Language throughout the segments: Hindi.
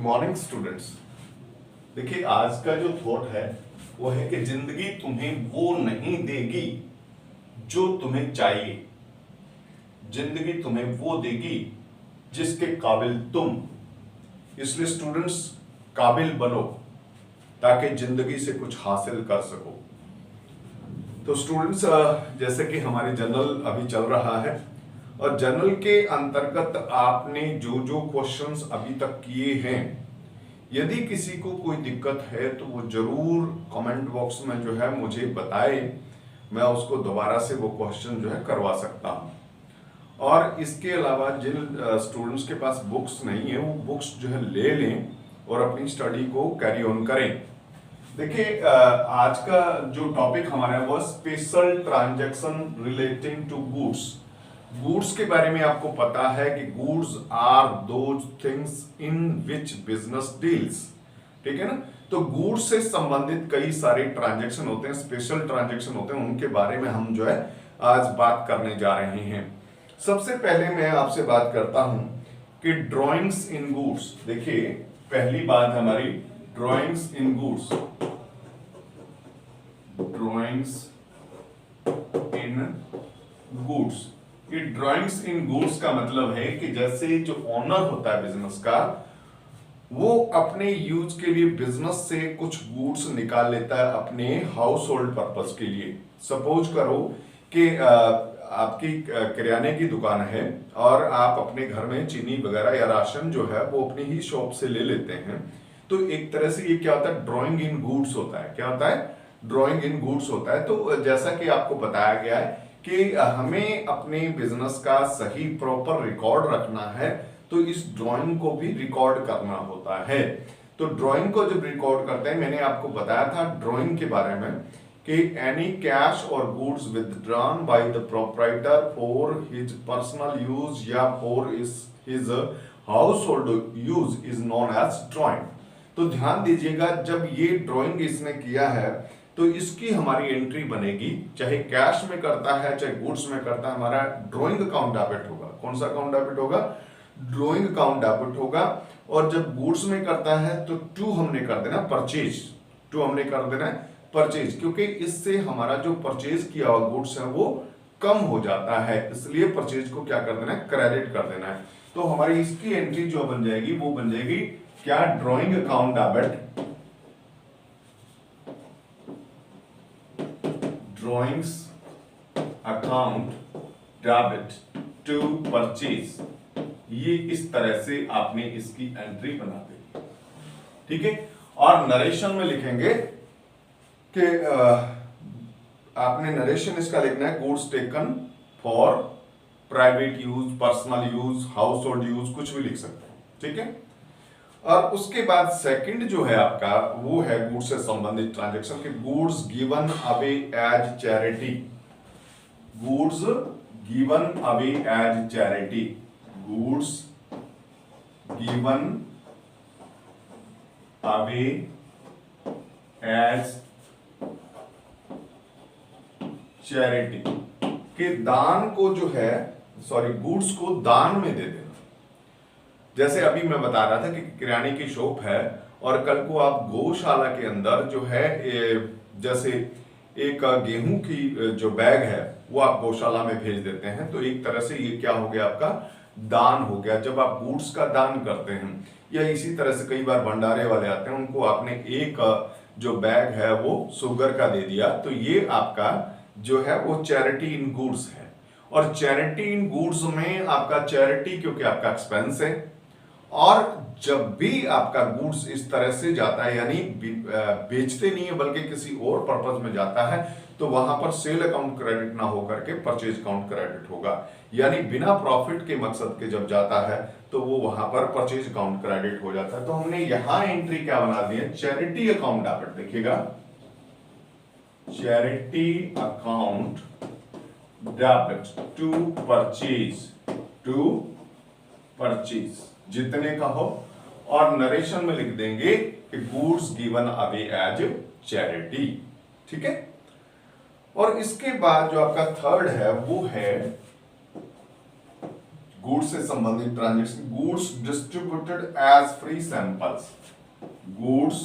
Morning students. देखिए आज का जो थॉट है वो है कि जिंदगी तुम्हें वो नहीं देगी जो तुम्हें चाहिए, जिंदगी तुम्हें वो देगी जिसके काबिल तुम। इसलिए स्टूडेंट्स काबिल बनो ताकि जिंदगी से कुछ हासिल कर सको। तो स्टूडेंट्स जैसे कि हमारी जनरल अभी चल रहा है और जनरल के अंतर्गत आपने जो जो क्वेश्चंस अभी तक किए हैं, यदि किसी को कोई दिक्कत है तो वो जरूर कमेंट बॉक्स में जो है मुझे बताए, मैं उसको दोबारा से वो क्वेश्चन जो है करवा सकता हूँ। और इसके अलावा जिन स्टूडेंट्स के पास बुक्स नहीं है वो बुक्स जो है ले लें और अपनी स्टडी को कैरी ऑन करें। देखिए आज का जो टॉपिक हमारा है वो special transaction relating to goods. Goods के बारे में आपको पता है कि goods are those things in which business deals, ठीक है ना। तो गुड्स से संबंधित कई सारे ट्रांजैक्शन होते हैं, स्पेशल ट्रांजैक्शन होते हैं, उनके बारे में हम जो है आज बात करने जा रहे हैं। सबसे पहले मैं आपसे बात करता हूं कि ड्राइंग्स इन गुड्स। देखिए पहली बात हमारी ड्राइंग्स इन गुड्स। ड्राइंग्स इन गुड्स, ये ड्राइंग्स इन गुड्स का मतलब है कि जैसे जो ओनर होता है बिजनेस का, वो अपने यूज के लिए बिजनेस से कुछ गुड्स निकाल लेता है अपने हाउस होल्ड पर्पस के लिए। सपोज करो कि आपकी किराने की दुकान है और आप अपने घर में चीनी वगैरह या राशन जो है वो अपनी ही शॉप से ले लेते हैं। तो एक तरह से ये क्या होता है, ड्राइंग इन गुड्स होता है। क्या होता है? ड्राइंग इन गुड्स होता है। तो जैसा कि आपको बताया गया है कि हमें अपने बिजनेस का सही प्रॉपर रिकॉर्ड रखना है, तो इस ड्राइंग को भी रिकॉर्ड करना होता है। तो ड्राइंग को जब रिकॉर्ड करते हैं, मैंने आपको बताया था ड्राइंग के बारे में कि एनी कैश और goods withdrawn by the proprietor for his personal use या for his household use is known as drawing. तो ध्यान दीजिएगा, जब ये ड्राइंग इसने किया है तो इसकी हमारी एंट्री बनेगी, चाहे कैश में करता है चाहे गुड्स में करता है, हमारा ड्राइंग अकाउंट डेबिट होगा। कौन सा अकाउंट डेबिट होगा? ड्राइंग अकाउंट डेबिट होगा। और जब गुड्स में करता है तो टू हमने कर देना परचेज, टू हमने कर देना परचेज, क्योंकि इससे हमारा जो परचेज किया हुआ गुड्स है वो कम हो जाता है, इसलिए परचेज को क्या कर देना है? क्रेडिट कर देना है। तो हमारी इसकी एंट्री जो बन जाएगी वो बन जाएगी क्या? Drawing account debit. Drawings account debit to purchase, ये इस तरह से आपने इसकी एंट्री बना दी, ठीक है। और नरेशन में लिखेंगे कि आपने नरेशन इसका लिखना है goods taken for private use, personal use, house hold use, कुछ भी लिख सकते हैं, ठीक है। और उसके बाद सेकंड जो है आपका वो है गुड्स से संबंधित ट्रांजैक्शन के goods given away as charity. Goods given away as charity, goods given away as charity के दान को जो है, सॉरी गुड्स को दान में दे देना। जैसे अभी मैं बता रहा था कि किराने की शॉप है और कल को आप गौशाला के अंदर जो है जैसे एक गेहूं की जो बैग है वो आप गौशाला में भेज देते हैं, तो एक तरह से ये क्या हो गया? आपका दान हो गया। जब आप गुड्स का दान करते हैं या इसी तरह से कई बार भंडारे वाले आते हैं, उनको आपने एक जो बैग है वो शुगर का दे दिया, तो ये आपका जो है वो चैरिटी इन गुड्स है। और चैरिटी इन गुड्स में आपका चैरिटी क्योंकि आपका एक्सपेंस है, और जब भी आपका गुड्स इस तरह से जाता है, यानी बेचते नहीं है बल्कि किसी और पर्पज में जाता है, तो वहां पर सेल अकाउंट क्रेडिट ना होकर के परचेज अकाउंट क्रेडिट होगा। यानी बिना प्रॉफिट के मकसद के जब जाता है तो वो वहां पर परचेज अकाउंट क्रेडिट हो जाता है। तो हमने यहां एंट्री क्या बना दी है? Charity account debit. देखिएगा, charity account debit to purchase, to purchase जितने का हो, और नरेशन में लिख देंगे कि goods given away as charity, ठीक है। और इसके बाद जो आपका थर्ड है वो है गुड्स से संबंधित transaction, goods distributed as free samples, goods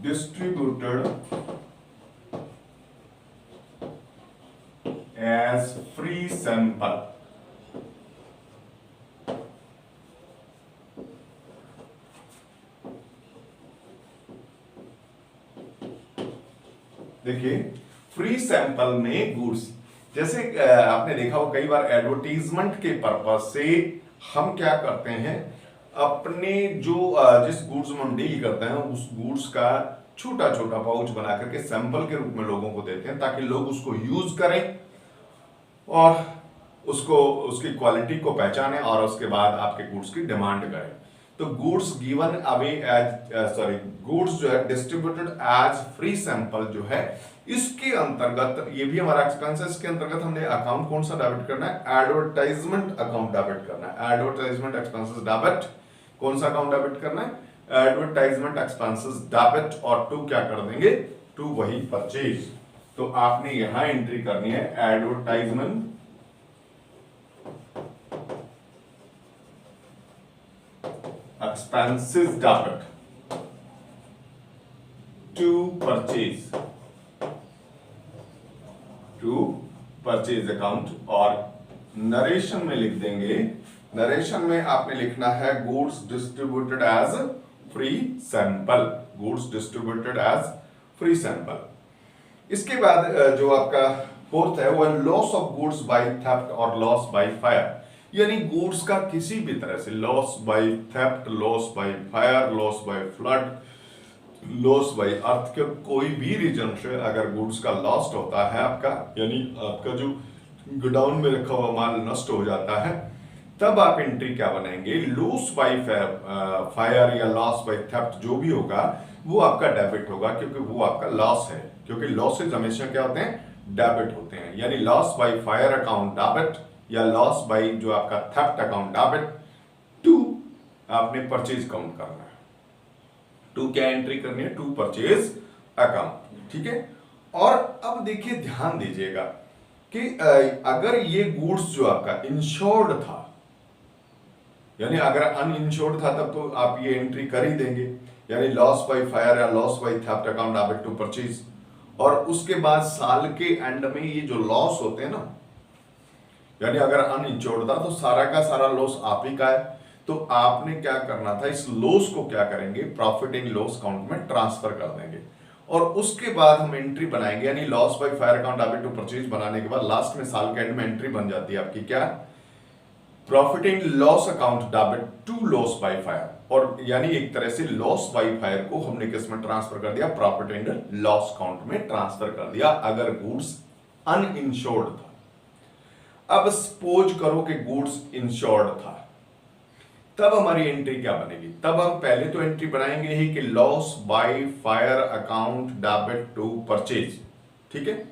distributed as free sample, देखिए फ्री सैंपल में गुड्स, जैसे आपने देखा हो कई बार एडवर्टीजमेंट के पर्पज से हम क्या करते हैं, अपने जो जिस गुड्स में हम डील करते हैं उस गुड्स का छोटा छोटा पाउच बना करके सैंपल के रूप में लोगों को देते हैं ताकि लोग उसको यूज करें और उसको उसकी क्वालिटी को पहचाने और उसके बाद आपके गुड्स की डिमांड करें। तो goods given away as goods जो है डिस्ट्रीब्यूटेड एज फ्री सैंपल जो है, इसके अंतर्गत ये भी हमारा एक्सपेंस है, इसके अंतर्गत हमने अकाउंट कौन सा डेबिट करना है, एडवर्टाइजमेंट अकाउंट डेबिट करना है। एडवर्टाइजमेंट एक्सपेंसेस डेबिट, कौन सा अकाउंट डेबिट करना है, एडवर्टाइजमेंट एक्सपेंसेस डेबिट, और टू क्या कर देंगे, टू वही परचेज। तो आपने यहां एंट्री करनी है advertisement expenses debit to purchase account, और नरेशन में लिख देंगे, नरेशन में आपने लिखना है goods distributed as free sample, goods distributed as free sample. इसके बाद जो आपका फोर्थ है वो loss of goods by theft और लॉस बाय फायर, यानी गुड्स का किसी भी तरह से loss by theft, loss by fire, loss by flood, loss by earthquake, कोई भी रीजन से अगर गुड्स का लॉस्ट होता है आपका, यानी आपका जो गोडाउन में रखा हुआ माल नष्ट हो जाता है, तब आप एंट्री क्या बनाएंगे, लॉस बाय फायर या लॉस बाय थेफ्ट जो भी होगा वो आपका डेबिट होगा, क्योंकि वो आपका लॉस है, क्योंकि लॉसेज हमेशा क्या होते हैं, डेबिट होते हैं। यानी loss by fire account debit या लॉस बाय जो आपका थेफ्ट अकाउंट डेबिट, टू आपने परचेज काउंट करना है, टू क्या एंट्री करनी है, टू परचेज अकाउंट, ठीक है। और अब देखिए ध्यान दीजिएगा कि अगर ये गुड्स जो आपका इंश्योर्ड था, यानी अगर अनइंश्योर्ड था तब तो आप ये एंट्री कर ही देंगे, यानी लॉस बाय फायर या loss by theft account debit to purchase. और उसके बाद साल के एंड में ये जो लॉस होते हैं ना, यानी अगर अनइंश्योर्ड था तो सारा का सारा लॉस आप ही का है, तो आपने क्या करना था, इस लॉस को क्या करेंगे, प्रॉफिट इन लॉस अकाउंट में ट्रांसफर कर देंगे, और उसके बाद हम एंट्री बनाएंगे, यानी loss by fire account debit to purchase बनाने के बाद लास्ट में साल के एंड में एंट्री बन जाती है आपकी क्या, profit in loss account debit to loss by fire. और यानी एक तरह से लॉस बाय फायर को हमने किस में ट्रांसफर कर दिया, प्रॉफिट इन लॉस अकाउंट में ट्रांसफर कर दिया, अगर गुड्स अनइंश्योर्ड था। अब सपोज करो कि गुड्स इंश्योर्ड था, तब हमारी एंट्री क्या बनेगी, तब हम पहले तो एंट्री बनाएंगे ही कि loss by fire account debit to purchase, ठीक है।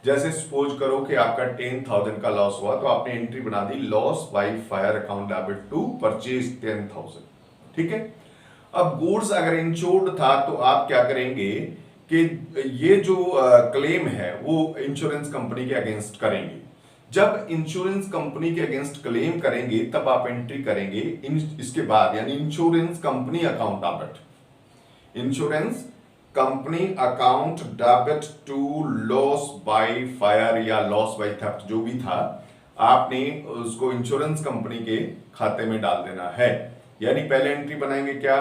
जैसे सपोज करो कि आपका 10,000 का लॉस हुआ, तो आपने एंट्री बना दी loss by fire account debit to purchase 10,000, ठीक है। अब गुड्स अगर इंश्योर्ड था तो आप क्या करेंगे कि ये जो क्लेम है वो इंश्योरेंस कंपनी के अगेंस्ट करेंगे। जब इंश्योरेंस कंपनी के अगेंस्ट क्लेम करेंगे तब आप एंट्री करेंगे इसके बाद, यानी insurance company account debit, insurance company account debit to loss by fire या लॉस बाय थेफ्ट जो भी था, आपने उसको इंश्योरेंस कंपनी के खाते में डाल देना है। यानी पहले एंट्री बनाएंगे क्या,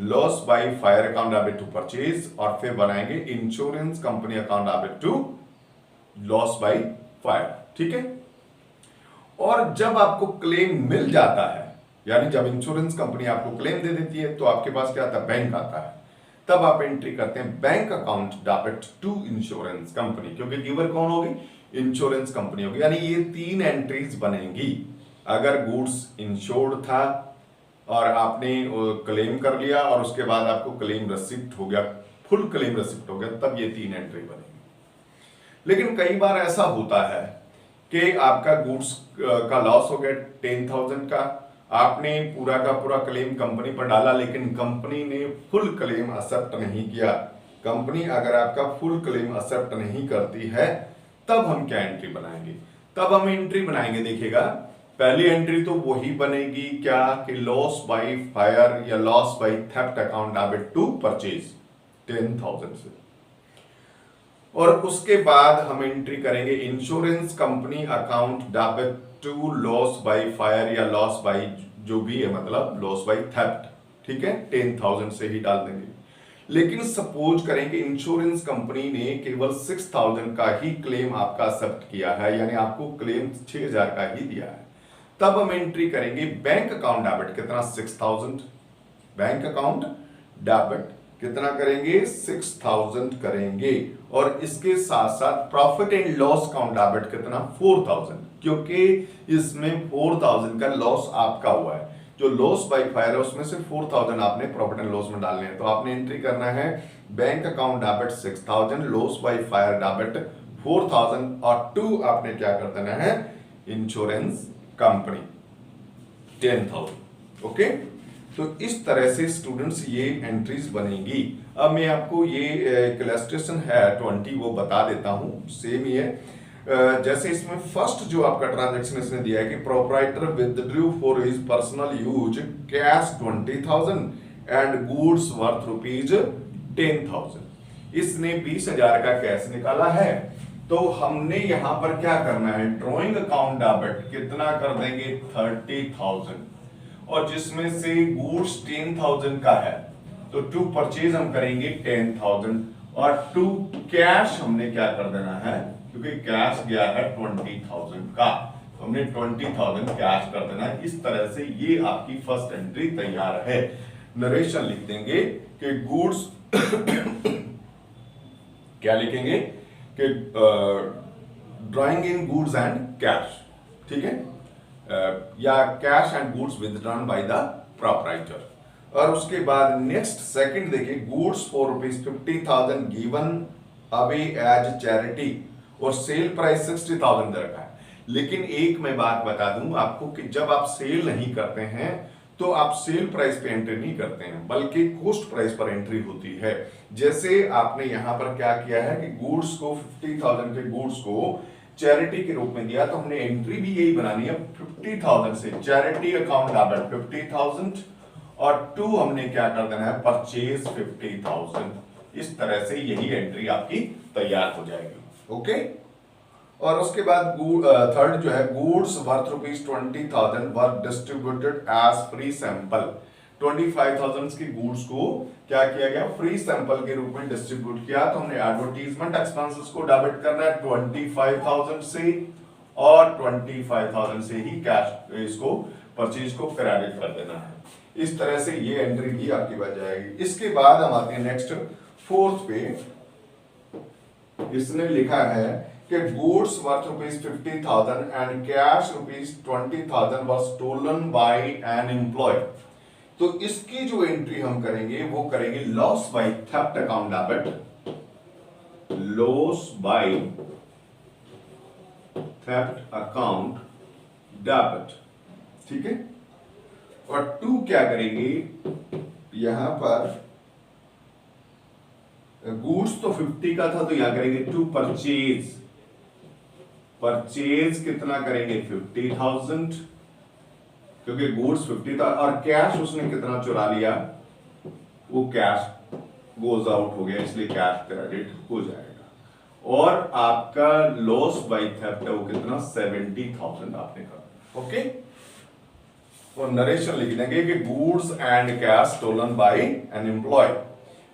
loss by fire account debit to purchase, और फिर बनाएंगे insurance company account debit to loss by fire, ठीक है। और जब आपको क्लेम मिल जाता है, यानी जब इंश्योरेंस कंपनी आपको क्लेम दे देती है, तो आपके पास क्या आता है, बैंक आता है, तब आप एंट्री करते हैं bank account debit to insurance company, क्योंकि गिवर कौन होगी, इंश्योरेंस कंपनी होगी। यानी ये तीन एंट्रीज बनेंगी, अगर गुड्स इंश्योर्ड था और आपने क्लेम कर लिया और उसके बाद आपको क्लेम रिसिप्ट हो गया, फुल क्लेम रिसिप्ट हो गया, तब ये तीन एंट्री बनेंगी। लेकिन कई बार ऐसा होता है कि आपका गुड्स का लॉस हो गया 10,000 का, आपने पूरा का पूरा क्लेम कंपनी पर डाला, लेकिन कंपनी ने फुल क्लेम एक्सेप्ट नहीं किया। कंपनी अगर आपका फुल क्लेम एक्सेप्ट नहीं करती है, तब हम क्या एंट्री बनाएंगे, तब हम एंट्री बनाएंगे। देखिएगा पहली एंट्री तो वही बनेगी क्या कि लॉस बाय फायर या loss by theft account debit to purchase 10,000 से, और उसके बाद हम एंट्री करेंगे insurance company account debit to loss by fire या लॉस बाय जो भी है, मतलब लॉस बाय थेफ्ट, ठीक है, 10,000 से ही डाल देंगे। लेकिन सपोज करें कि इंश्योरेंस कंपनी ने केवल 6,000 का ही क्लेम आपका एक्सेप्ट किया है, यानी आपको क्लेम 6,000 का ही दिया है, तब हम एंट्री करेंगे बैंक अकाउंट डेबिट कितना 6,000, बैंक अकाउंट डेबिट कितना करेंगे 6,000 करेंगे, और इसके साथ साथ profit and loss account debit कितना 4,000, क्योंकि इसमें 4,000 का लॉस आपका हुआ है, जो लॉस बाय फायर है उसमें से 4,000 आपने प्रॉफिट एंड लॉस में डालने हैं। तो आपने एंट्री करना है bank account debit 6,000, loss by fire debit 4,000, और 2 आपने क्या कर देना है इंश्योरेंस कंपनी 10,000। ओके, तो इस तरह से स्टूडेंट्स ये एंट्रीज बनेगी। अब मैं आपको ये इलस्ट्रेशन है 20 वो बता देता हूं, सेम ही है। जैसे इसमें फर्स्ट जो आपका ट्रांजैक्शन इसने दिया है कि proprietor withdrew for his personal use cash 20,000 and goods worth rupees 10,000। इसने 20,000 का कैश निकाला है, तो हमने यहां पर क्या करना है ड्रॉइंग अकाउंट डेबिट कितना कर देंगे 30,000, और जिसमें से गुड्स 10,000 का है तो टू परचेज हम करेंगे 10,000, और टू कैश हमने क्या कर देना है, क्योंकि कैश गया है 20,000 का, तो हमने 20,000 कैश कर देना है। इस तरह से ये आपकी फर्स्ट एंट्री तैयार है। नरेशन लिख देंगे कि गुड्स क्या लिखेंगे कि drawing in goods and cash, ठीक है, या cash and goods withdrawn by the proprietor. और उसके बाद नेक्स्ट सेकंड देखिए goods for ₹50,000 given away as charity, और सेल प्राइस 60,000 दे रखा है। लेकिन एक मैं बात बता दूं आपको कि जब आप सेल नहीं करते हैं तो आप सेल प्राइस पे एंट्री नहीं करते हैं, बल्कि कॉस्ट प्राइस पर एंट्री होती है। जैसे आपने यहां पर क्या किया है कि गुड्स को 50,000 के गुड्स को चैरिटी के रूप में दिया, तो हमने एंट्री भी यही बनानी है 50,000 से चैरिटी अकाउंट डेबिट 50,000, और 2 हमने क्या कर देना है परचेज 50,000। इस तरह से यही एंट्री आपकी तैयार हो जाएगी। ओके, और उसके बाद थर्ड जो है goods worth ₹20,000 were distributed as free sample. 25,000 की गुड्स को क्या किया गया फ्री सैंपल के रूप में डिस्ट्रीब्यूट किया, तो हमने एडवर्टीजमेंट एक्सपेंसेस को डेबिट करना है 25,000 से, और 25,000 से ही कैश इसको परचेज को क्रेडिट कर देना है। इस तरह से ये एंट्री भी आपकी बच जाएगी। इसके बाद हम आते हैं नेक्स्ट फोर्थ पे। इसने लिखा है कि goods worth ₹50,000 and cash ₹20,000 were stolen by an employee. तो इसकी जो एंट्री हम करेंगे वो करेंगे loss by theft account debit, loss by theft account debit, ठीक है, और 2 क्या करेंगे यहां पर गुड्स तो 50 का था तो यहां करेंगे 2 परचेज, परचेज कितना करेंगे 50,000, क्योंकि गुड्स 50 था, और कैश उसने कितना चुरा लिया वो कैश गोज आउट हो गया, इसलिए कैश क्रेडिट हो जाएगा, और आपका लॉस बाय थेफ्ट है वो कितना 70,000 आपने कहा। ओके, तो नरेशन लिख देंगे कि goods and cash stolen by an employee.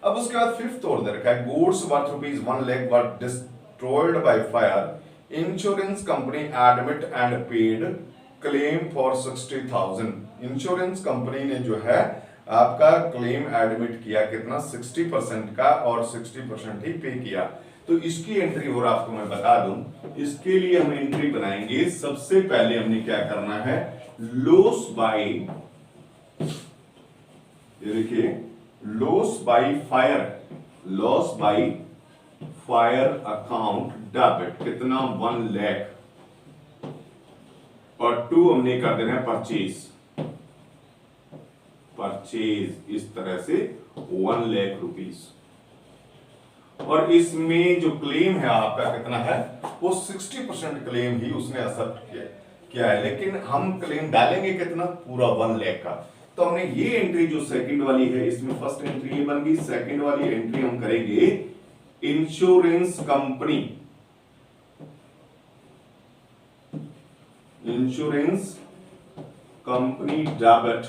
अब उसके बाद फिफ्थ और दे रखा है goods worth ₹1 lakh were destroyed by fire, insurance company admit and paid claim for 60,000। Insurance company ने जो है आपका क्लेम एडमिट किया कितना 60% का, और 60% ही पे किया। तो इसकी एंट्री और आपको मैं बता दूं, इसके लिए हम एंट्री बनाएंगे। सबसे पहले हमने क्या करना है लॉस बाय, ये देखिए loss by fire, loss by fire account debit कितना 1 लाख, और 2 हमने कर देना है परचेज, परचेज इस तरह से 1 लाख रुपीस, और इसमें जो क्लेम है आपका कितना है, वो 60% क्लेम ही उसने एक्सेप्ट किया है, लेकिन हम क्लेम डालेंगे कितना, पूरा 1 लाख का। तो हमने ये एंट्री जो सेकंड वाली है, इसमें फर्स्ट एंट्री ये बन गई, सेकंड वाली एंट्री हम करेंगे insurance company, insurance company debit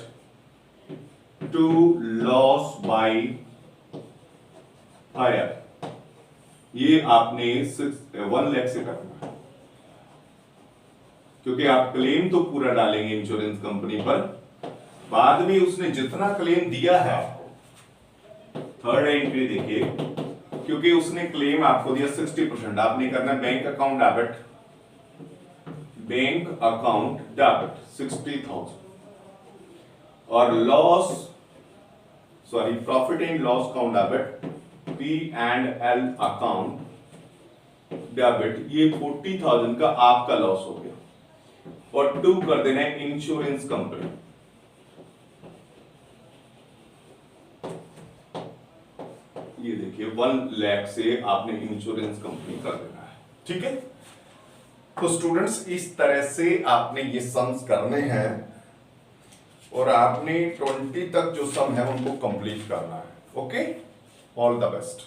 to loss by fire. ये आपने 1 लाख से करना है, क्योंकि आप क्लेम तो पूरा डालेंगे इंश्योरेंस कंपनी पर, बाद में उसने जितना क्लेम दिया है आपको, थर्ड एंट्री देखिए, क्योंकि उसने क्लेम आपको दिया 60%, आपने करना bank account debit, bank account debit 60,000, और loss sorry profit and loss account debit P&L account debit, ये 40,000 का आपका लॉस हो गया, और 2 कर देना है इंश्योरेंस कंपनी। ये देखिए 1 लाख से आपने इंश्योरेंस कंपनी कर देना है, ठीक है। तो स्टूडेंट्स इस तरह से आपने ये सम्स करने हैं, और आपने 20 तक जो सम है उनको कंप्लीट करना है। Okay, all the best.